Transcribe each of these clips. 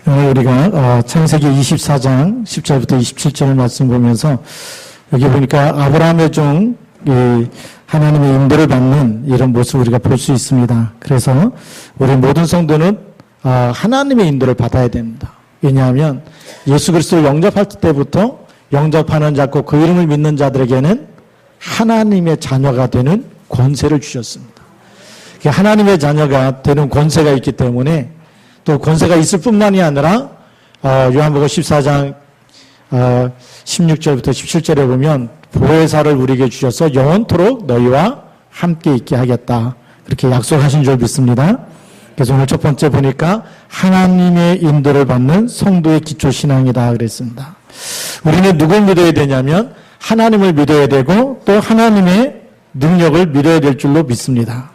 오늘 우리가 창세기 24장 10절부터 27절 말씀 보면서 여기 보니까 아브라함의 종 하나님의 인도를 받는 이런 모습을 우리가 볼 수 있습니다. 그래서 우리 모든 성도는 하나님의 인도를 받아야 됩니다. 왜냐하면 예수 그리스도를 영접할 때부터 영접하는 자고 그 이름을 믿는 자들에게는 하나님의 자녀가 되는 권세를 주셨습니다. 하나님의 자녀가 되는 권세가 있기 때문에 또 권세가 있을 뿐만이 아니라 요한복음 14장 16절부터 17절에 보면 보혜사를 우리에게 주셔서 영원토록 너희와 함께 있게 하겠다. 그렇게 약속하신 줄 믿습니다. 그래서 오늘 첫 번째 보니까 하나님의 인도를 받는 성도의 기초신앙이다 그랬습니다. 우리는 누굴 믿어야 되냐면 하나님을 믿어야 되고 또 하나님의 능력을 믿어야 될 줄로 믿습니다.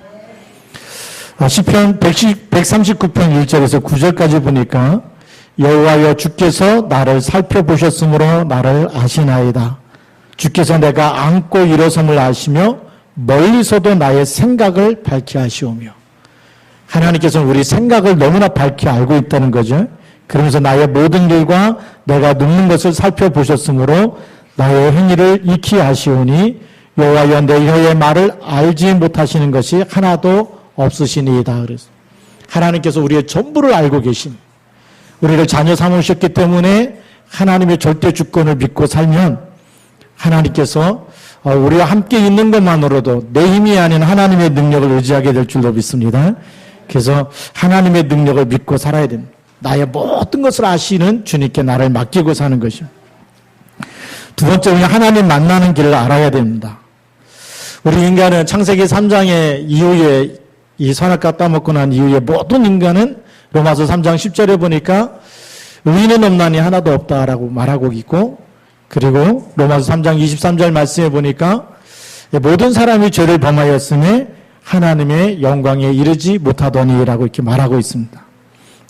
시편 139편 1절에서 9절까지 보니까 여호와여 주께서 나를 살펴보셨으므로 나를 아시나이다. 주께서 내가 앉고 일어섬을 아시며 멀리서도 나의 생각을 밝히 하시오며. 하나님께서는 우리 생각을 너무나 밝히 알고 있다는 거죠. 그러면서 나의 모든 일과 내가 눕는 것을 살펴보셨으므로 나의 행위를 익히 하시오니 여호와여 내 혀의 말을 알지 못하시는 것이 하나도 없으시니이다. 그래서 하나님께서 우리의 전부를 알고 계신, 우리를 자녀 삼으셨기 때문에 하나님의 절대 주권을 믿고 살면 하나님께서 우리와 함께 있는 것만으로도 내 힘이 아닌 하나님의 능력을 의지하게 될 줄로 믿습니다. 그래서 하나님의 능력을 믿고 살아야 됩니다. 나의 모든 것을 아시는 주님께 나를 맡기고 사는 것입니다. 두 번째는 하나님 만나는 길을 알아야 됩니다. 우리 인간은 창세기 3장의 이후에 이 선악과 따먹고 난 이후에 모든 인간은 로마서 3장 10절에 보니까 의인은 없나니 하나도 없다라고 말하고 있고, 그리고 로마서 3장 23절 말씀에 보니까 모든 사람이 죄를 범하였으며 하나님의 영광에 이르지 못하더니라고 이렇게 말하고 있습니다.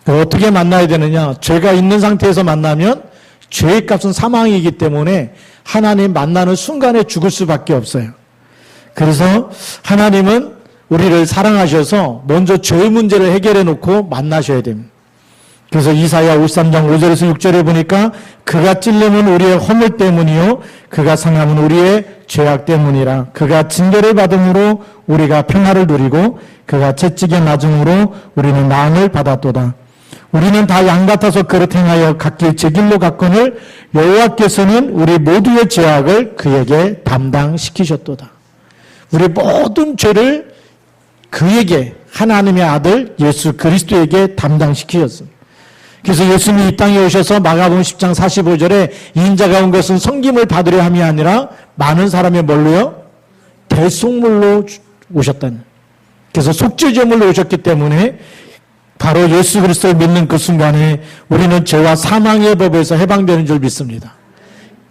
어떻게 만나야 되느냐? 죄가 있는 상태에서 만나면 죄의 값은 사망이기 때문에 하나님 만나는 순간에 죽을 수밖에 없어요. 그래서 하나님은 우리를 사랑하셔서 먼저 죄의 문제를 해결해 놓고 만나셔야 됩니다. 그래서 이사야 53장 5절에서 6절에 보니까 그가 찔림은 우리의 허물 때문이요 그가 상함은 우리의 죄악 때문이라. 그가 징계를 받음으로 우리가 평화를 누리고 그가 채찍에 맞음으로 우리는 나음을 받았도다. 우리는 다 양 같아서 그릇 행하여 각기 제 길로 갔거늘 여호와께서는 우리 모두의 죄악을 그에게 담당시키셨도다. 우리 모든 죄를 그에게, 하나님의 아들 예수 그리스도에게 담당시키셨습니다. 그래서 예수님이 이 땅에 오셔서 마가복음 10장 45절에 인자가 온 것은 섬김을 받으려 함이 아니라 많은 사람의 뭘로요? 대속물로 오셨다는. 그래서 속죄제물로 오셨기 때문에 바로 예수 그리스도를 믿는 그 순간에 우리는 죄와 사망의 법에서 해방되는 줄 믿습니다.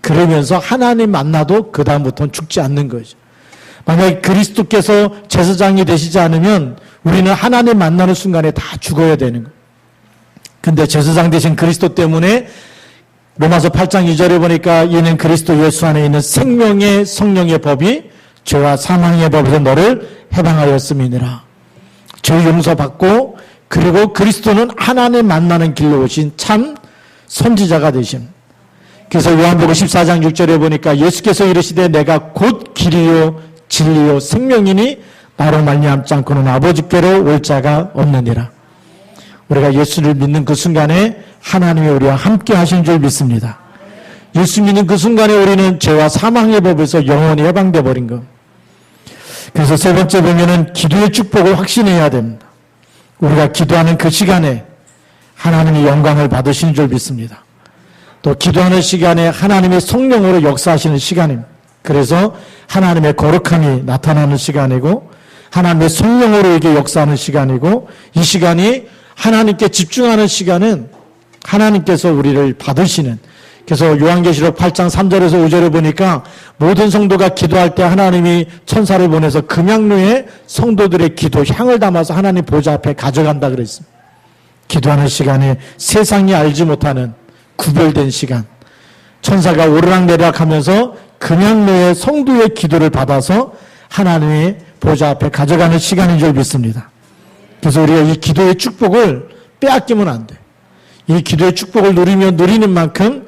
그러면서 하나님 만나도 그 다음부터는 죽지 않는 거죠. 만약에 그리스도께서 제사장이 되시지 않으면 우리는 하나님 만나는 순간에 다 죽어야 되는 거예요. 근데 제사장 되신 그리스도 때문에 로마서 8장 2절에 보니까 이는 그리스도 예수 안에 있는 생명의 성령의 법이 죄와 사망의 법에서 너를 해방하였음이니라. 죄 용서받고, 그리고 그리스도는 하나님 만나는 길로 오신 참 선지자가 되신. 그래서 요한복음 14장 6절에 보니까 예수께서 이르시되 내가 곧 길이요 진리요 생명이니 나로 말미암지 않고는 아버지께로 올 자가 없느니라. 우리가 예수를 믿는 그 순간에 하나님이 우리와 함께 하신 줄 믿습니다. 예수 믿는 그 순간에 우리는 죄와 사망의 법에서 영원히 해방되어 버린 것. 그래서 세 번째 보면은 기도의 축복을 확신해야 됩니다. 우리가 기도하는 그 시간에 하나님이 영광을 받으시는 줄 믿습니다. 또 기도하는 시간에 하나님의 성령으로 역사하시는 시간입니다. 그래서 하나님의 거룩함이 나타나는 시간이고 하나님의 성령으로 이게 역사하는 시간이고, 이 시간이 하나님께 집중하는 시간은 하나님께서 우리를 받으시는. 그래서 요한계시록 8장 3절에서 5절에 보니까 모든 성도가 기도할 때 하나님이 천사를 보내서 금양로에 성도들의 기도 향을 담아서 하나님 보좌 앞에 가져간다 그랬습니다. 기도하는 시간에 세상이 알지 못하는 구별된 시간, 천사가 오르락내리락 하면서 금양로의 성도의 기도를 받아서 하나님의 보좌 앞에 가져가는 시간인 줄 믿습니다. 그래서 우리가 이 기도의 축복을 빼앗기면 안 돼. 이 기도의 축복을 누리는 만큼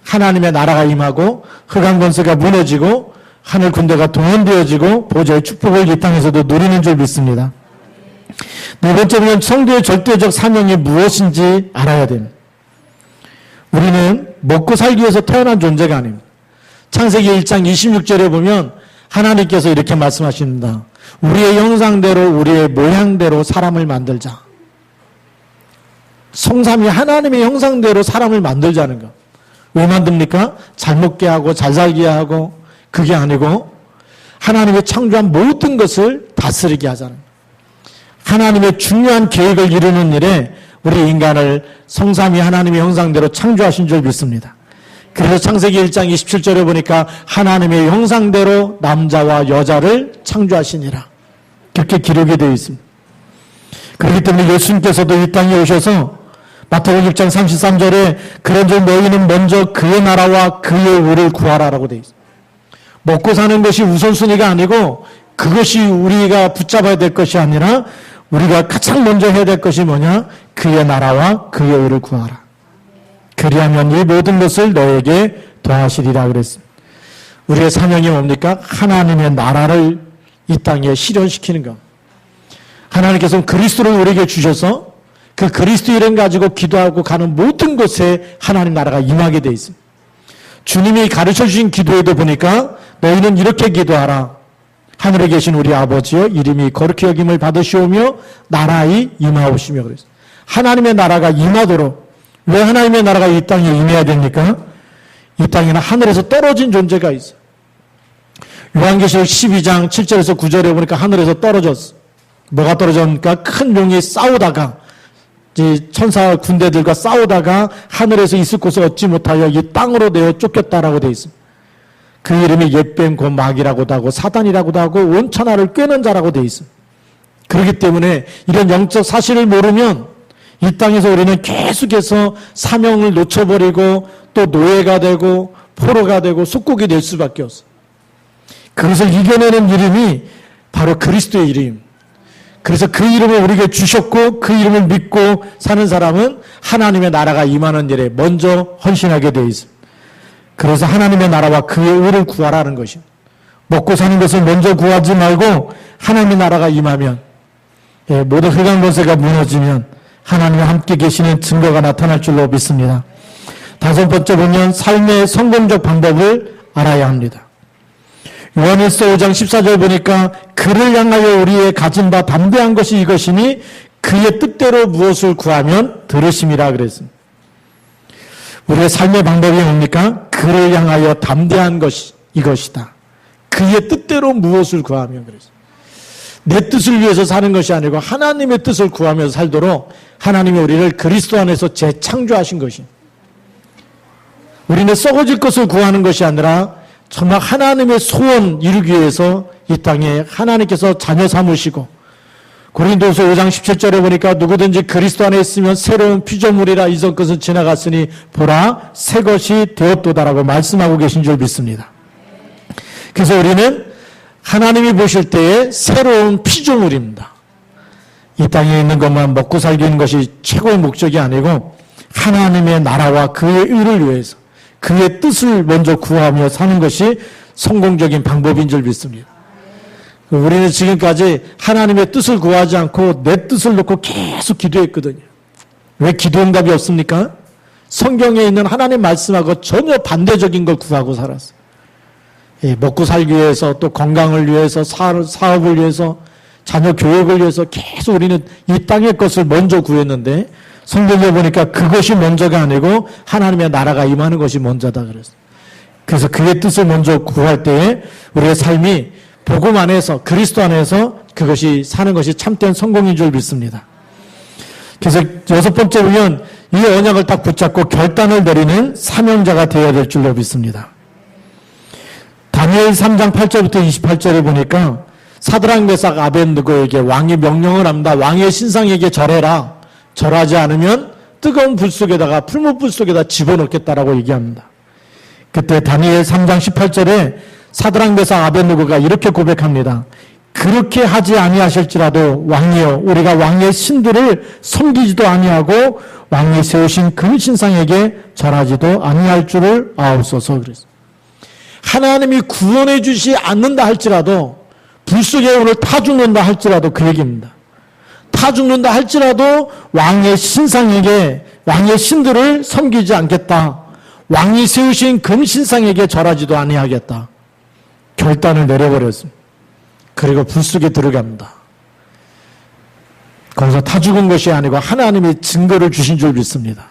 하나님의 나라가 임하고 흑암 권세가 무너지고 하늘 군대가 동원되어지고 보좌의 축복을 이 땅에서도 누리는 줄 믿습니다. 네 번째는 성도의 절대적 사명이 무엇인지 알아야 됩니다. 우리는 먹고 살기 위해서 태어난 존재가 아닙니다. 창세기 1장 26절에 보면 하나님께서 이렇게 말씀하십니다. 우리의 형상대로 우리의 모양대로 사람을 만들자. 성삼위 하나님의 형상대로 사람을 만들자는 것. 왜 만듭니까? 잘 먹게 하고 잘 살게 하고 그게 아니고 하나님의 창조한 모든 것을 다스리게 하자는 것. 하나님의 중요한 계획을 이루는 일에 우리 인간을 성삼위 하나님의 형상대로 창조하신 줄 믿습니다. 그래서 창세기 1장 27절에 보니까 하나님의 형상대로 남자와 여자를 창조하시니라. 그렇게 기록이 되어 있습니다. 그렇기 때문에 예수님께서도 이 땅에 오셔서 마태복음 6장 33절에 그런즉 너희는 먼저 그의 나라와 그의 의를 구하라라고 되어 있습니다. 먹고 사는 것이 우선순위가 아니고 그것이 우리가 붙잡아야 될 것이 아니라 우리가 가장 먼저 해야 될 것이 뭐냐? 그의 나라와 그의 의를 구하라. 그리하면 이 모든 것을 너에게 더하시리라 그랬습니다. 우리의 사명이 뭡니까? 하나님의 나라를 이 땅에 실현시키는 것. 하나님께서는 그리스도를 우리에게 주셔서 그 그리스도 이름 가지고 기도하고 가는 모든 곳에 하나님 나라가 임하게 되어 있습니다. 주님이 가르쳐 주신 기도에도 보니까 너희는 이렇게 기도하라. 하늘에 계신 우리 아버지여 이름이 거룩히 여김을 받으시오며 나라의 임하오시며 그랬어요. 하나님의 나라가 임하도록. 왜 하나님의 나라가 이 땅에 임해야 됩니까? 이 땅에는 하늘에서 떨어진 존재가 있어요. 요한계시록 12장 7절에서 9절에 보니까 하늘에서 떨어졌어. 뭐가 떨어졌습니까? 큰 용이 싸우다가 천사 군대들과 싸우다가 하늘에서 있을 곳을 얻지 못하여 이 땅으로 내어 쫓겼다라고 되어 있습니다. 그 이름이 옛뱀 곧 마귀라고도 하고 사단이라고도 하고 온 천하를 꿰는 자라고 되어 있습니다. 그렇기 때문에 이런 영적 사실을 모르면 이 땅에서 우리는 계속해서 사명을 놓쳐버리고 또 노예가 되고 포로가 되고 속국이 될 수밖에 없어요. 그것을 이겨내는 이름이 바로 그리스도의 이름입니다. 그래서 그 이름을 우리에게 주셨고 그 이름을 믿고 사는 사람은 하나님의 나라가 임하는 일에 먼저 헌신하게 되어 있습니다. 그래서 하나님의 나라와 그의 의를 구하라는 것입니다. 먹고 사는 것을 먼저 구하지 말고 하나님의 나라가 임하면 모든 흑암 권세가 무너지면 하나님과 함께 계시는 증거가 나타날 줄로 믿습니다. 다섯 번째 보면 삶의 성공적 방법을 알아야 합니다. 요한일서 5장 14절 보니까 그를 향하여 우리의 가진 바 담대한 것이 이것이니 그의 뜻대로 무엇을 구하면 들으심이라 그랬습니다. 우리의 삶의 방법이 뭡니까? 그를 향하여 담대한 것이 이것이다. 그의 뜻대로 무엇을 구하면 그랬습니다. 내 뜻을 위해서 사는 것이 아니고 하나님의 뜻을 구하면서 살도록 하나님이 우리를 그리스도 안에서 재창조하신 것입니다. 우리는 썩어질 것을 구하는 것이 아니라 정말 하나님의 소원 이루기 위해서 이 땅에 하나님께서 자녀 삼으시고 고린도서 5장 17절에 보니까 누구든지 그리스도 안에 있으면 새로운 피조물이라 이전 것은 지나갔으니 보라 새 것이 되었도다라고 말씀하고 계신 줄 믿습니다. 그래서 우리는 하나님이 보실 때에 새로운 피조물입니다. 이 땅에 있는 것만 먹고 살기는 것이 최고의 목적이 아니고 하나님의 나라와 그의 의를 위해서 그의 뜻을 먼저 구하며 사는 것이 성공적인 방법인 줄 믿습니다. 우리는 지금까지 하나님의 뜻을 구하지 않고 내 뜻을 놓고 계속 기도했거든요. 왜 기도 응답이 없습니까? 성경에 있는 하나님 말씀하고 전혀 반대적인 걸 구하고 살았어요. 먹고 살기 위해서 또 건강을 위해서 사업을 위해서 자녀 교육을 위해서 계속 우리는 이 땅의 것을 먼저 구했는데 성경에 보니까 그것이 먼저가 아니고 하나님의 나라가 임하는 것이 먼저다 그랬어요. 그래서 그의 뜻을 먼저 구할 때에 우리의 삶이 복음 안에서 그리스도 안에서 그것이 사는 것이 참된 성공인 줄 믿습니다. 그래서 여섯 번째 보면 이 언약을 딱 붙잡고 결단을 내리는 사명자가 되어야 될 줄로 믿습니다. 다니엘 3장 8절부터 28절에 보니까 사드락 메삭 아벳느고에게 왕이 명령을 합니다. 왕의 신상에게 절해라. 절하지 않으면 뜨거운 불 속에다가 풀무불 속에다 집어넣겠다라고 얘기합니다. 그때 다니엘 3장 18절에 사드락 메삭 아벳느고가 이렇게 고백합니다. 그렇게 하지 아니하실지라도 왕이여 우리가 왕의 신들을 섬기지도 아니하고 왕이 세우신 금신상에게 절하지도 아니할 줄을 아옵소서. 그랬습니다. 하나님이 구원해 주지 않는다 할지라도 불 속에 오늘 타 죽는다 할지라도 그 얘기입니다. 타 죽는다 할지라도 왕의 신상에게 왕의 신들을 섬기지 않겠다. 왕이 세우신 금신상에게 절하지도 아니하겠다. 결단을 내려버렸습니다. 그리고 불 속에 들어갑니다. 거기서 타 죽은 것이 아니고 하나님이 증거를 주신 줄 믿습니다.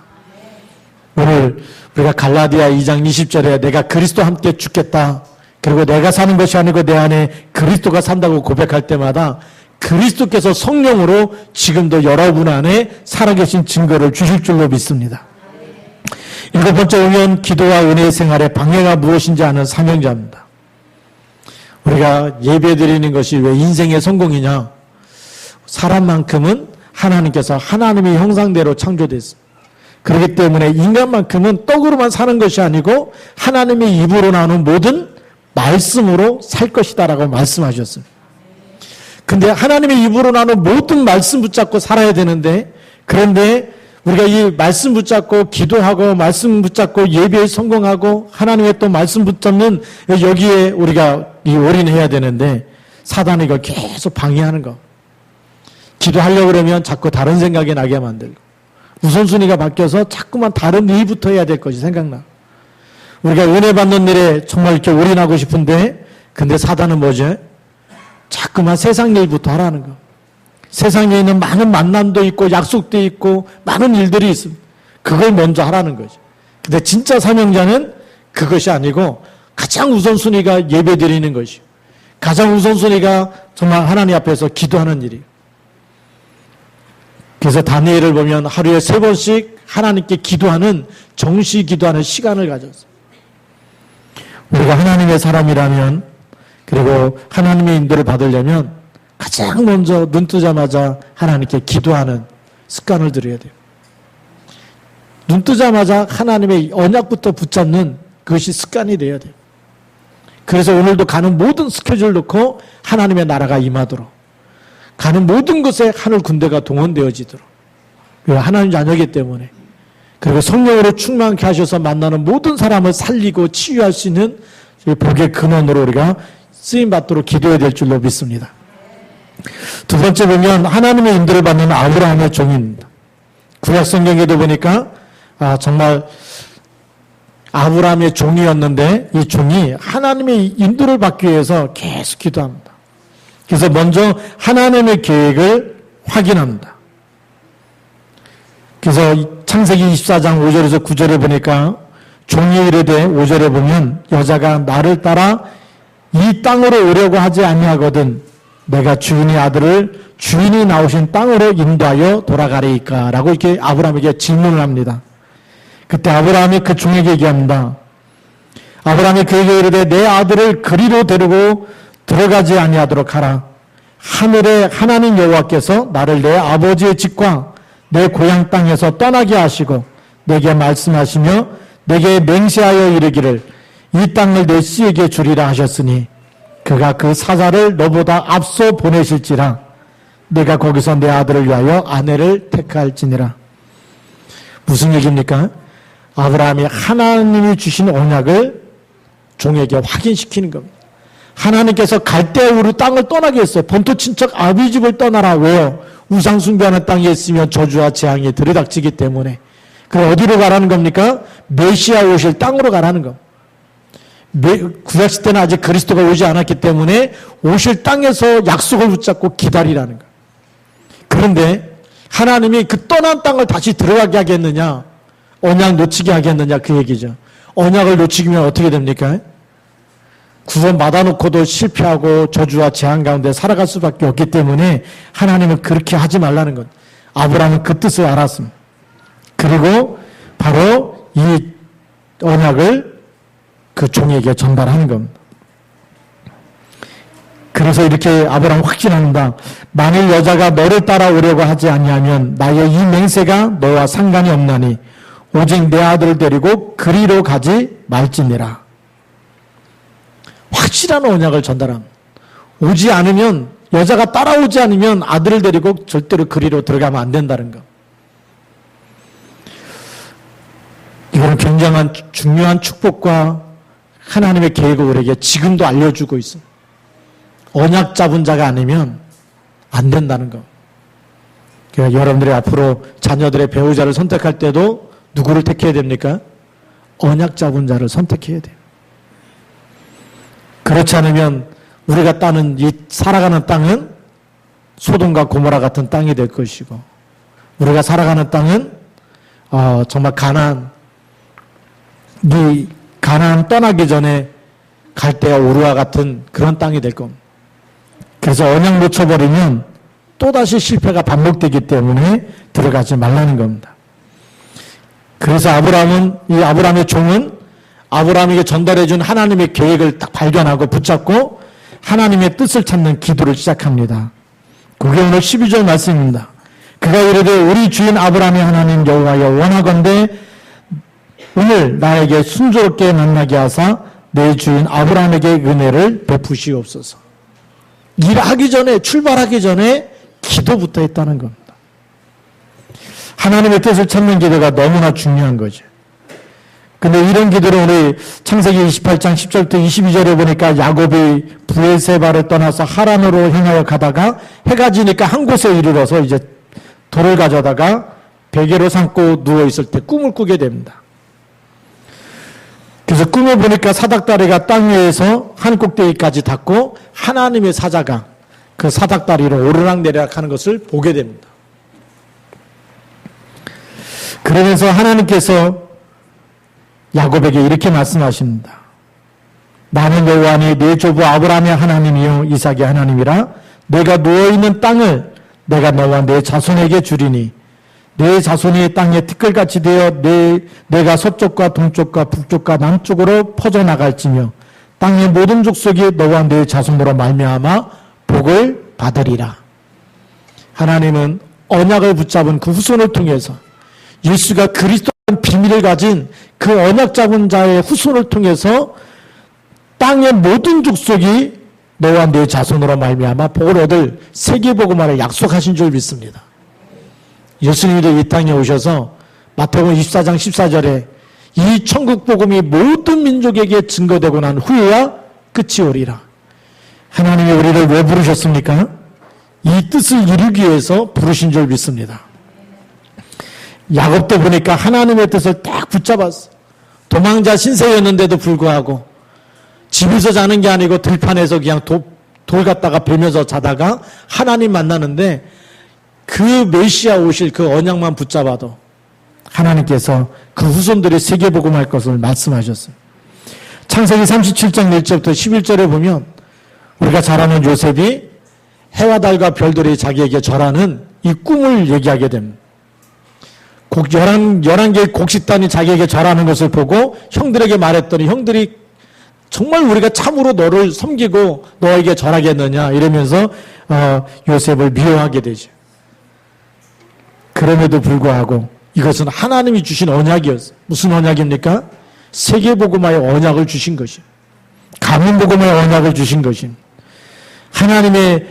오늘 우리가 갈라디아 2장 20절에 내가 그리스도와 함께 죽겠다. 그리고 내가 사는 것이 아니고 내 안에 그리스도가 산다고 고백할 때마다 그리스도께서 성령으로 지금도 여러분 안에 살아계신 증거를 주실 줄로 믿습니다. 일곱 번째 오면 기도와 은혜의 생활의 방해가 무엇인지 아는 사명자입니다. 우리가 예배 드리는 것이 왜 인생의 성공이냐? 사람만큼은 하나님께서 하나님의 형상대로 창조됐습니다. 그렇기 때문에 인간만큼은 떡으로만 사는 것이 아니고 하나님의 입으로 나오는 모든 말씀으로 살 것이다라고 말씀하셨습니다. 근데 하나님의 입으로 나오는 모든 말씀 붙잡고 살아야 되는데, 그런데 우리가 이 말씀 붙잡고 기도하고 말씀 붙잡고 예배에 성공하고 하나님의 또 말씀 붙잡는 여기에 우리가 올인해야 되는데 사단이 이걸 계속 방해하는 거. 기도하려고 그러면 자꾸 다른 생각이 나게 만들고 우선순위가 바뀌어서 자꾸만 다른 일부터 해야 될 것이 생각나. 우리가 은혜 받는 일에 정말 이렇게 올인하고 싶은데 근데 사단은 뭐죠? 자꾸만 세상 일부터 하라는 거. 세상에 있는 많은 만남도 있고 약속도 있고 많은 일들이 있습니다. 그걸 먼저 하라는 거죠. 근데 진짜 사명자는 그것이 아니고 가장 우선순위가 예배 드리는 것이요. 가장 우선순위가 정말 하나님 앞에서 기도하는 일이에요. 그래서 다니엘을 보면 하루에 3번씩 하나님께 기도하는 정시 기도하는 시간을 가졌어요. 우리가 하나님의 사람이라면 그리고 하나님의 인도를 받으려면 가장 먼저 눈 뜨자마자 하나님께 기도하는 습관을 들여야 돼요. 눈 뜨자마자 하나님의 언약부터 붙잡는 그것이 습관이 돼야 돼요. 그래서 오늘도 가는 모든 스케줄 놓고 하나님의 나라가 임하도록 가는 모든 것에 하늘 군대가 동원되어지도록 하나님 자녀이기 때문에 그리고 성령으로 충만케 하셔서 만나는 모든 사람을 살리고 치유할 수 있는 복의 근원으로 우리가 쓰임받도록 기도해야 될 줄로 믿습니다. 두 번째 보면 하나님의 인도를 받는 아브라함의 종입니다. 구약 성경에도 보니까 정말 아브라함의 종이었는데 이 종이 하나님의 인도를 받기 위해서 계속 기도합니다. 그래서 먼저 하나님의 계획을 확인합니다. 그래서 창세기 24장 5절에서 9절에 보니까 종이 이르되 5절에 보면 여자가 나를 따라 이 땅으로 오려고 하지 아니하거든 내가 주인의 아들을 주인이 나오신 땅으로 인도하여 돌아가리이까 라고 이렇게 아브라함에게 질문을 합니다. 그때 아브라함이 그 종에게 얘기합니다. 아브라함이 그에게 이르되 내 아들을 그리로 데리고 들어가지 아니하도록 하라. 하늘의 하나님 여호와께서 나를 내 아버지의 집과 내 고향 땅에서 떠나게 하시고 내게 말씀하시며 내게 맹세하여 이르기를 이 땅을 내 씨에게 주리라 하셨으니 그가 그 사자를 너보다 앞서 보내실지라 내가 거기서 내 아들을 위하여 아내를 택할지니라. 무슨 얘기입니까? 아브라함이 하나님이 주신 언약을 종에게 확인시키는 겁니다. 하나님께서 갈대우르 땅을 떠나게 했어요. 본토 친척 아비 집을 떠나라. 왜요? 우상 숭배하는 땅에 있으면 저주와 재앙이 들이닥치기 때문에. 그럼 어디로 가라는 겁니까? 메시아 오실 땅으로 가라는 겁니다. 구약시 때는 아직 그리스도가 오지 않았기 때문에 오실 땅에서 약속을 붙잡고 기다리라는 거예요. 그런데 하나님이 그 떠난 땅을 다시 들어가게 하겠느냐, 언약 놓치게 하겠느냐 그 얘기죠. 언약을 놓치면 어떻게 됩니까? 구원 받아놓고도 실패하고 저주와 재앙 가운데 살아갈 수밖에 없기 때문에 하나님은 그렇게 하지 말라는 것. 아브라함은 그 뜻을 알았습니다. 그리고 바로 이 언약을 그 종에게 전달하는 겁니다. 그래서 이렇게 아브라함 확신합니다. 만일 여자가 너를 따라오려고 하지 아니하면 나의 이 맹세가 너와 상관이 없나니 오직 내 아들을 데리고 그리로 가지 말지니라. 확실한 언약을 전달합니다. 오지 않으면, 여자가 따라오지 않으면 아들을 데리고 절대로 그리로 들어가면 안 된다는 거. 이거는 굉장한 중요한 축복과 하나님의 계획을 우리에게 지금도 알려주고 있습니다. 언약 잡은 자가 아니면 안 된다는 거. 그러니까 여러분들이 앞으로 자녀들의 배우자를 선택할 때도 누구를 택해야 됩니까? 언약 잡은 자를 선택해야 돼요. 그렇지 않으면 우리가 따는 이 살아가는 땅은 소돔과 고모라 같은 땅이 될 것이고, 우리가 살아가는 땅은 정말 가나안 떠나기 전에 갈대아 우르와 같은 그런 땅이 될 겁니다. 그래서 언약 놓쳐버리면 또다시 실패가 반복되기 때문에 들어가지 말라는 겁니다. 그래서 아브라함의 종은 아브라함에게 전달해준 하나님의 계획을 딱 발견하고 붙잡고 하나님의 뜻을 찾는 기도를 시작합니다. 그게 오늘 12절 말씀입니다. 그가 이르되 우리 주인 아브라함의 하나님 여호와여 원하건대 오늘 나에게 순조롭게 만나게 하사 내 주인 아브라함에게 은혜를 베푸시옵소서. 일하기 전에, 출발하기 전에 기도부터 했다는 겁니다. 하나님의 뜻을 찾는 기도가 너무나 중요한 거죠. 근데 이런 기도를 우리 창세기 28장 10절부터 22절에 보니까 야곱이 브엘세바를 떠나서 하란으로 향하여 가다가 해가 지니까 한 곳에 이르러서 이제 돌을 가져다가 베개로 삼고 누워있을 때 꿈을 꾸게 됩니다. 그래서 꿈을 보니까 사닥다리가 땅 위에서 한 꼭대기까지 닿고 하나님의 사자가 그 사닥다리로 오르락내리락 하는 것을 보게 됩니다. 그러면서 하나님께서 야곱에게 이렇게 말씀하십니다. 나는 여호와니 네 조부 아브라함의 하나님이요 이삭의 하나님이라. 내가 누워있는 땅을 내가 너와 내 자손에게 주리니 내 자손이 땅에 티끌같이 되어 내가 서쪽과 동쪽과 북쪽과 남쪽으로 퍼져나갈지며 땅의 모든 족속이 너와 내 자손으로 말미암아 복을 받으리라. 하나님은 언약을 붙잡은 그 후손을 통해서 예수가 그리스도라는 비밀을 가진 그 언약 잡은 자의 후손을 통해서 땅의 모든 족속이 너와 내 자손으로 말미암아 복을 얻을 세계복음화를 약속하신 줄 믿습니다. 예수님도 이 땅에 오셔서 마태복음 24장 14절에 이 천국 복음이 모든 민족에게 증거되고 난 후에야 끝이 오리라. 하나님이 우리를 왜 부르셨습니까? 이 뜻을 이루기 위해서 부르신 줄 믿습니다. 야곱도 보니까 하나님의 뜻을 딱 붙잡았어. 도망자 신세였는데도 불구하고 집에서 자는 게 아니고 들판에서 그냥 돌 갖다가 베면서 자다가 하나님 만나는데 그 메시아 오실 그 언약만 붙잡아도 하나님께서 그 후손들이 세계복음할 것을 말씀하셨어요. 창세기 37장 1절부터 11절에 보면 우리가 잘 아는 요셉이 해와 달과 별들이 자기에게 절하는 이 꿈을 얘기하게 됩니다. 11개의 곡식단이 자기에게 절하는 것을 보고 형들에게 말했더니 형들이 정말 우리가 참으로 너를 섬기고 너에게 절하겠느냐 이러면서 요셉을 미워하게 되죠. 그럼에도 불구하고 이것은 하나님이 주신 언약이었어요. 무슨 언약입니까? 세계복음화의 언약을 주신 것이에요. 가문복음화의 언약을 주신 것입니다. 하나님이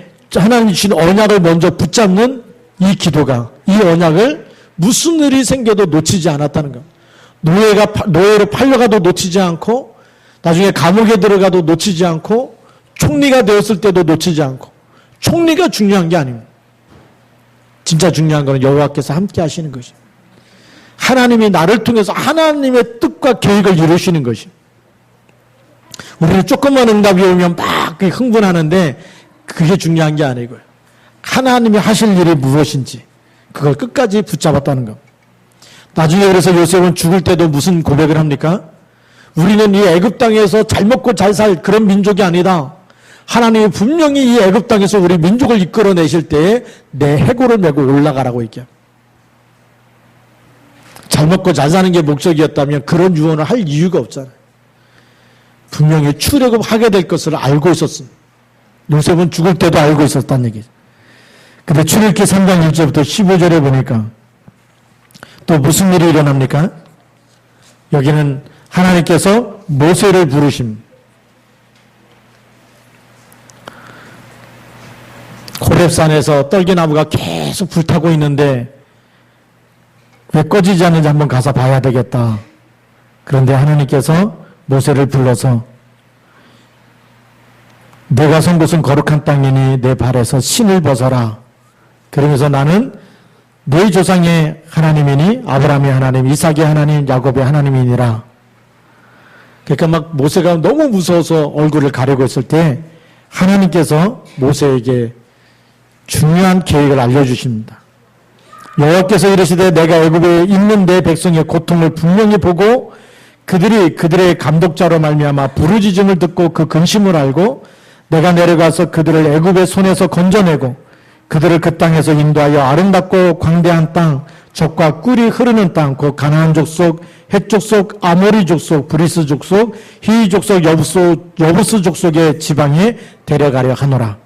주신 언약을 먼저 붙잡는 이 기도가 이 언약을 무슨 일이 생겨도 놓치지 않았다는 것. 노예로 팔려가도 놓치지 않고 나중에 감옥에 들어가도 놓치지 않고 총리가 되었을 때도 놓치지 않고 총리가 중요한 게 아닙니다. 진짜 중요한 것은 여호와께서 함께 하시는 것입니다. 하나님이 나를 통해서 하나님의 뜻과 계획을 이루시는 것입니다. 우리는 조금만 응답이 오면 막 흥분하는데 그게 중요한 게 아니고요. 하나님이 하실 일이 무엇인지 그걸 끝까지 붙잡았다는 것. 나중에 그래서 요셉은 죽을 때도 무슨 고백을 합니까? 우리는 이 애굽 땅에서 잘 먹고 잘 살 그런 민족이 아니다. 하나님이 분명히 이 애굽 땅에서 우리 민족을 이끌어내실 때에 내 해골을 메고 올라가라고 얘기합니다. 잘 먹고 잘 사는 게 목적이었다면 그런 유언을 할 이유가 없잖아요. 분명히 출애굽하게 될 것을 알고 있었습니다. 요셉은 죽을 때도 알고 있었다는 얘기죠. 근데 출애굽기 3장 1절부터 15절에 보니까 또 무슨 일이 일어납니까? 여기는 하나님께서 모세를 부르십니다. 호렙산에서 떨기나무가 계속 불타고 있는데 왜 꺼지지 않는지 한번 가서 봐야 되겠다. 그런데 하나님께서 모세를 불러서 내가 선 곳은 거룩한 땅이니 내 발에서 신을 벗어라. 그러면서 나는 네 조상의 하나님이니 아브라함의 하나님, 이삭의 하나님, 야곱의 하나님이니라. 그러니까 막 모세가 너무 무서워서 얼굴을 가리고 있을 때 하나님께서 모세에게 중요한 계획을 알려주십니다. 여호와께서 이르시되 내가 애굽에 있는 내 백성의 고통을 분명히 보고 그들이 그들의 감독자로 말미암아 부르짖음을 듣고 그 근심을 알고 내가 내려가서 그들을 애굽의 손에서 건져내고 그들을 그 땅에서 인도하여 아름답고 광대한 땅, 젖과 꿀이 흐르는 땅, 곧 가나안 족속, 헷 족속, 아모리 족속, 브리스 족속, 히위 족속, 여부스 족속의 지방에 데려가려 하노라.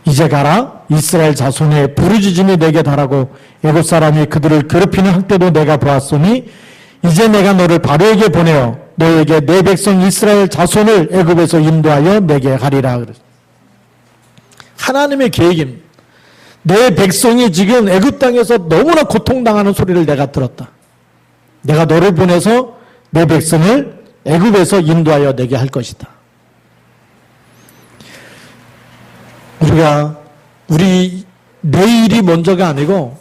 이제 가라. 이스라엘 자손의 부르짖음이 내게 달하고 애굽 사람이 그들을 괴롭히는 학대도 내가 보았으니 이제 내가 너를 바로에게 보내어 너에게 내 백성 이스라엘 자손을 애굽에서 인도하여 내게 하리라. 하나님의 계획입니다. 내 백성이 지금 애굽 땅에서 너무나 고통당하는 소리를 내가 들었다. 내가 너를 보내서 내 백성을 애굽에서 인도하여 내게 할 것이다. 우리 내일이 먼저가 아니고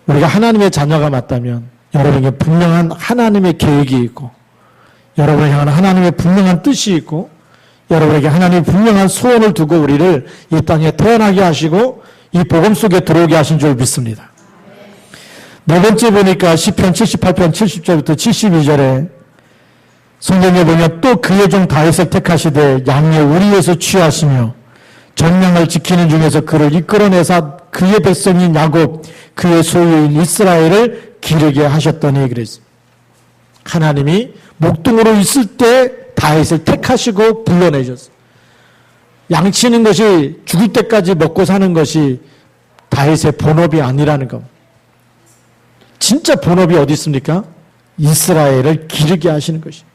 우리가 하나님의 자녀가 맞다면 여러분에게 분명한 하나님의 계획이 있고 여러분을 향한 하나님의 분명한 뜻이 있고 여러분에게 하나님의 분명한 소원을 두고 우리를 이 땅에 태어나게 하시고 이 복음 속에 들어오게 하신 줄 믿습니다. 네 번째 보니까 시편 78편 70절부터 72절에 성경에 보면 또 그의 종 다윗을 택하시되 양의 우리에서 취하시며 전명을 지키는 중에서 그를 이끌어내사 그의 백성인 야곱 그의 소유인 이스라엘을 기르게 하셨더니 그랬습니다. 하나님이 목동으로 있을 때 다윗을 택하시고 불러내셨어요. 양치는 것이 죽을 때까지 먹고 사는 것이 다윗의 본업이 아니라는 겁니다. 진짜 본업이 어디 있습니까? 이스라엘을 기르게 하시는 것입니다.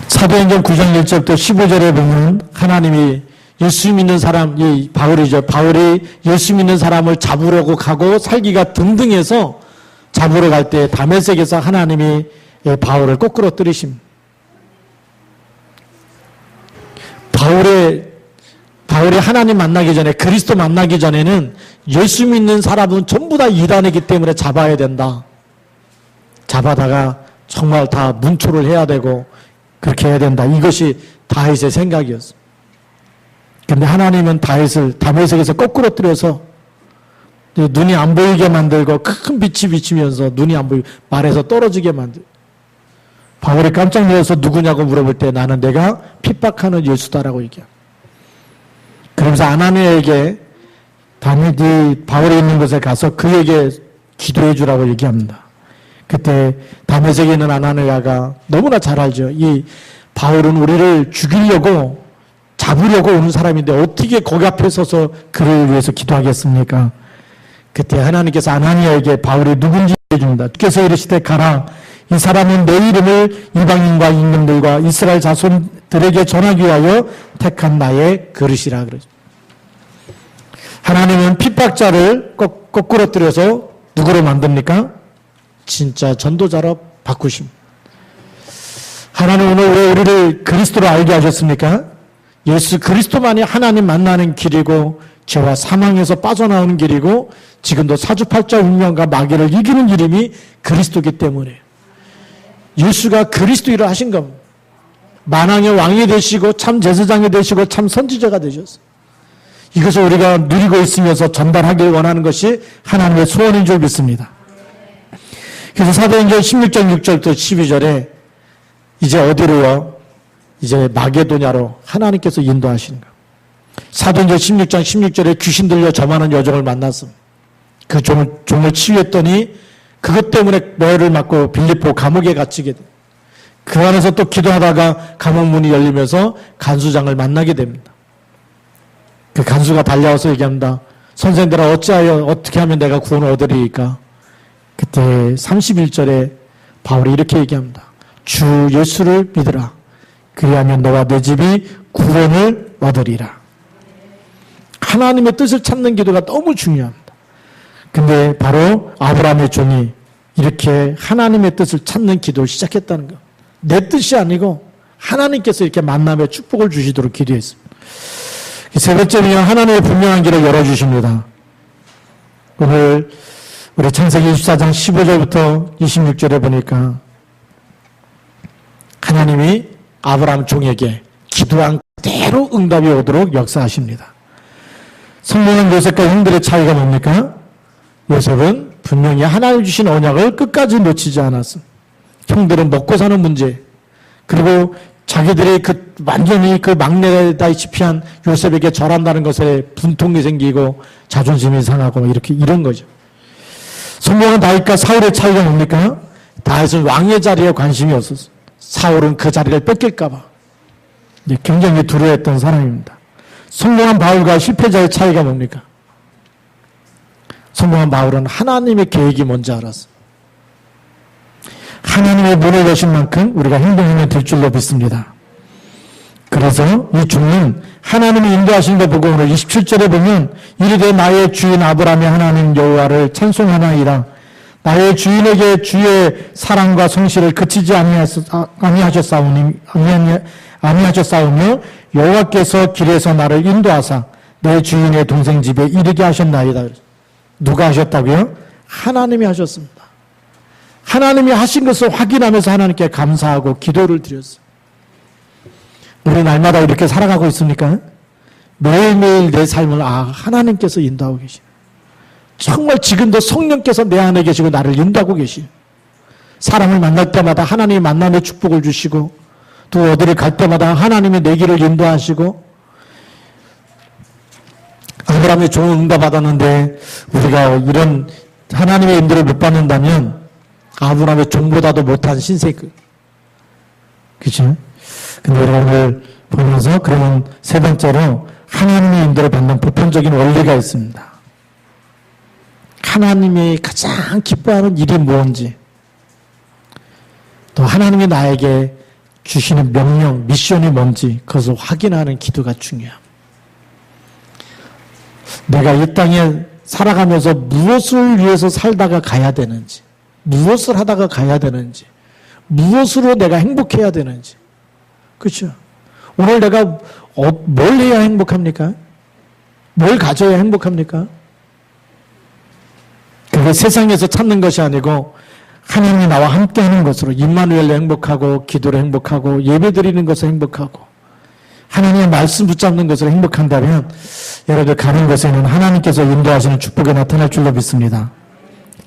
사도행전 9장 1절부터 15절에 보면 하나님이 예수 믿는 사람, 이 바울이죠. 바울이 예수 믿는 사람을 잡으려고 가고 살기가 등등해서 잡으러 갈 때 다메섹에서 하나님이 바울을 거꾸로 뜨리십니다. 바울이 하나님 만나기 전에 그리스도 만나기 전에는 예수 믿는 사람은 전부 다 이단이기 때문에 잡아야 된다. 잡아다가 정말 다 문초를 해야 되고 그렇게 해야 된다. 이것이 다윗의 생각이었어요. 그런데 하나님은 다윗을 다메섹에서 거꾸로 뜨려서 눈이 안 보이게 만들고 큰 빛이 비치면서 눈이 안 보이고 말에서 떨어지게 만들고 바울이 깜짝 놀라서 누구냐고 물어볼 때 나는 내가 핍박하는 예수다라고 얘기합니다. 그러면서 아나니아에게 바울이 있는 곳에 가서 그에게 기도해 주라고 얘기합니다. 그때 다메섹에 있는 아나니아가 너무나 잘 알죠. 이 바울은 우리를 죽이려고 잡으려고 오는 사람인데 어떻게 거기 앞에 서서 그를 위해서 기도하겠습니까? 그때 하나님께서 아나니아에게 바울이 누군지 해줍니다. 주께서 이르시되 가라. 이 사람은 내 이름을 이방인과 임금들과 이스라엘 자손들에게 전하기 위하여 택한 나의 그릇이라 그러죠. 하나님은 핍박자를 거꾸로 뜨려서 누구로 만듭니까? 진짜 전도자로 바꾸십니다. 하나님 오늘 왜 우리를 그리스도로 알게 하셨습니까? 예수 그리스도만이 하나님 만나는 길이고 죄와 사망에서 빠져나오는 길이고 지금도 사주팔자 운명과 마귀를 이기는 이름이 그리스도이기 때문에 예수가 그리스도 일을 하신 겁니다. 만왕의 왕이 되시고 참 제사장이 되시고 참 선지자가 되셨어요. 이것을 우리가 누리고 있으면서 전달하길 원하는 것이 하나님의 소원인 줄 믿습니다. 그래서 사도행전 16장 6절부터 12절에 이제 어디로요? 이제 마게도냐로 하나님께서 인도하시는 거예요. 사도행전 16장 16절에 귀신 들려 점하는 여종을 만났습니다. 그 종을 치유했더니 그것 때문에 매를 맞고 빌립보 감옥에 갇히게 돼요. 그 안에서 또 기도하다가 감옥 문이 열리면서 간수장을 만나게 됩니다. 그 간수가 달려와서 얘기합니다. 선생들아 어찌하여 어떻게 하면 내가 구원을 얻으리이까? 그때 31절에 바울이 이렇게 얘기합니다. 주 예수를 믿으라. 그리하면 너와 내 집이 구원을 얻으리라. 하나님의 뜻을 찾는 기도가 너무 중요합니다. 근데 바로 아브라함의 종이 이렇게 하나님의 뜻을 찾는 기도를 시작했다는 것. 내 뜻이 아니고 하나님께서 이렇게 만남의 축복을 주시도록 기도했습니다. 세 번째는요, 하나님의 분명한 길을 열어주십니다. 오늘 우리 창세기 24장 15절부터 26절에 보니까 하나님이 아브라함 종에게 기도한 그대로 응답이 오도록 역사하십니다. 성령은 요셉과 형들의 차이가 뭡니까? 요셉은 분명히 하나님 주신 언약을 끝까지 놓치지 않았습니다. 형들은 먹고 사는 문제, 그리고 자기들이 완전히 막내다시피 한 요셉에게 절한다는 것에 분통이 생기고 자존심이 상하고 이런 거죠. 성령은 다윗과 사울의 차이가 뭡니까? 다윗은 왕의 자리에 관심이 없었어요. 사울은 그 자리를 뺏길까봐 굉장히 두려워했던 사람입니다. 성공한 바울과 실패자의 차이가 뭡니까? 성공한 바울은 하나님의 계획이 뭔지 알았어요. 하나님의 문을 여신 만큼 우리가 행동하면 될 줄로 믿습니다. 그래서 이 종은 하나님이 인도하신 거 보고 오늘 27절에 보면 이르되 나의 주인 아브라함의 하나님 여호와를 찬송하나이다. 나의 주인에게 주의 사랑과 성실을 그치지 아니하셨사오며 여호와께서 길에서 나를 인도하사 내 주인의 동생 집에 이르게 하셨나이다. 누가 하셨다고요? 하나님이 하셨습니다. 하나님이 하신 것을 확인하면서 하나님께 감사하고 기도를 드렸어요. 우리 날마다 이렇게 살아가고 있습니까? 매일매일 내 삶을 하나님께서 인도하고 계시네. 정말 지금도 성령께서 내 안에 계시고 나를 인도하고 계시네. 사람을 만날 때마다 하나님이 만남의 축복을 주시고 또 어디를 갈 때마다 하나님이 내 길을 인도하시고 아브라함의 종을 응답받았는데 우리가 이런 하나님의 인도를 못 받는다면 아브라함의 종보다도 못한 신세 그렇죠? 근데 우리가 오늘 보면서 그러면 세 번째로 하나님의 인도를 받는 보편적인 원리가 있습니다. 하나님이 가장 기뻐하는 일이 뭔지 또 하나님이 나에게 주시는 명령, 미션이 뭔지 그것을 확인하는 기도가 중요합니다. 내가 이 땅에 살아가면서 무엇을 위해서 살다가 가야 되는지, 무엇을 하다가 가야 되는지, 무엇으로 내가 행복해야 되는지. 그렇죠? 오늘 내가 뭘 해야 행복합니까? 뭘 가져야 행복합니까? 그게 세상에서 찾는 것이 아니고 하나님이 나와 함께하는 것으로 임마누엘로 행복하고 기도로 행복하고 예배드리는 것을 행복하고 하나님의 말씀 붙잡는 것으로 행복한다면 여러분들 가는 것에는 하나님께서 인도하시는 축복이 나타날 줄로 믿습니다.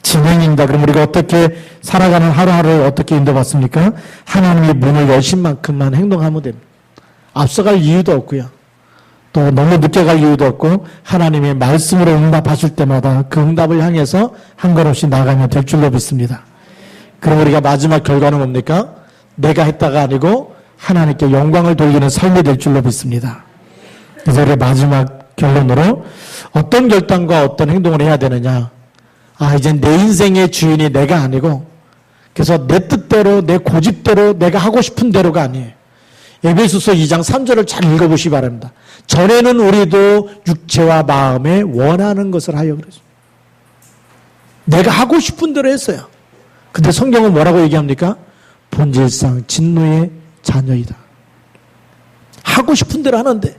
진행입니다. 그럼 우리가 어떻게 살아가는 하루하루를 어떻게 인도받습니까? 하나님의 문을 여신 만큼만 행동하면 됩니다. 앞서갈 이유도 없고요. 또 너무 늦게 갈 이유도 없고 하나님의 말씀으로 응답하실 때마다 그 응답을 향해서 한 걸음씩 나가면 될 줄로 믿습니다. 그럼 우리가 마지막 결과는 뭡니까? 내가 했다가 아니고 하나님께 영광을 돌리는 삶이 될 줄로 믿습니다. 그래서 우리 마지막 결론으로 어떤 결단과 어떤 행동을 해야 되느냐? 이제 내 인생의 주인이 내가 아니고 그래서 내 뜻대로 내 고집대로 내가 하고 싶은 대로가 아니에요. 에베소서 2장 3절을 잘 읽어보시기 바랍니다. 전에는 우리도 육체와 마음에 원하는 것을 하여 그랬습니다. 내가 하고 싶은 대로 했어요. 근데 성경은 뭐라고 얘기합니까? 본질상 진노의 자녀이다. 하고 싶은 대로 하는데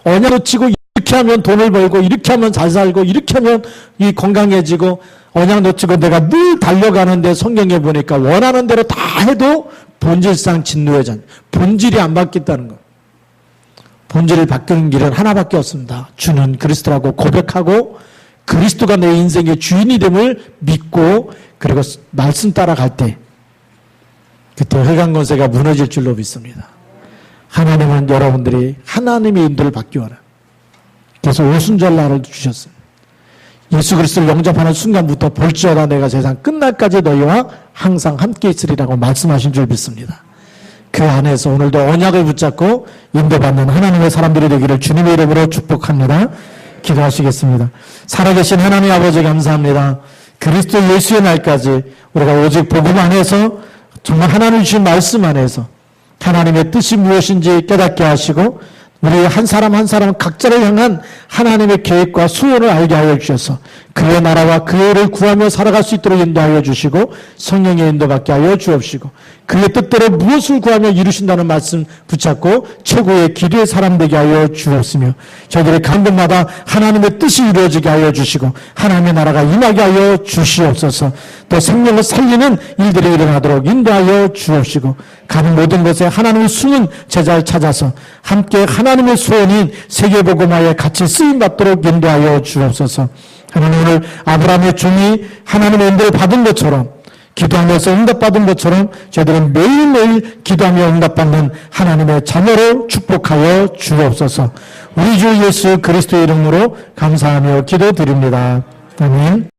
언약 놓치고 이렇게 하면 돈을 벌고 이렇게 하면 잘 살고 이렇게 하면 이 건강해지고 언약 놓치고 내가 늘 달려가는데 성경에 보니까 원하는 대로 다 해도 본질상 진노의 자녀. 본질이 안 바뀌었다는 거. 본질을 바꾸는 길은 하나밖에 없습니다. 주는 그리스도라고 고백하고 그리스도가 내 인생의 주인이 됨을 믿고 그리고 말씀 따라갈 때 그때 흑암 권세가 무너질 줄로 믿습니다. 하나님은 여러분들이 하나님의 인도를 받기 원합니다. 그래서 오순절날을 주셨습니다. 예수 그리스도를 영접하는 순간부터 볼지어다 내가 세상 끝날까지 너희와 항상 함께 있으리라고 말씀하신 줄 믿습니다. 그 안에서 오늘도 언약을 붙잡고 인도받는 하나님의 사람들이 되기를 주님의 이름으로 축복합니다. 기도하시겠습니다. 살아계신 하나님 아버지 감사합니다. 그리스도 예수의 날까지 우리가 오직 복음 안에서 정말 하나님 주신 말씀 안에서 하나님의 뜻이 무엇인지 깨닫게 하시고 우리 한 사람 한 사람 각자를 향한 하나님의 계획과 수원을 알게 하여 주셔서 그의 나라와 그를 구하며 살아갈 수 있도록 인도하여 주시고 성령의 인도받게 하여 주옵시고 그의 뜻대로 무엇을 구하며 이루신다는 말씀 붙잡고 최고의 기도의 사람 되게 하여 주옵시며 저희들의 간 곳마다 하나님의 뜻이 이루어지게 하여 주시고 하나님의 나라가 임하게 하여 주시옵소서. 또 생명을 살리는 일들이 일어나도록 인도하여 주옵시고 가는 모든 곳에 하나님의 숨은 제자를 찾아서 함께 하나님의 소원인 세계복음화에 같이 쓰임받도록 인도하여 주옵소서. 하나님 오늘 아브라함의 종이 하나님의 인도를 받은 것처럼 기도하면서 응답받은 것처럼 저희들은 매일매일 기도하며 응답받는 하나님의 자녀로 축복하여 주옵소서. 우리 주 예수 그리스도의 이름으로 감사하며 기도드립니다. 아멘.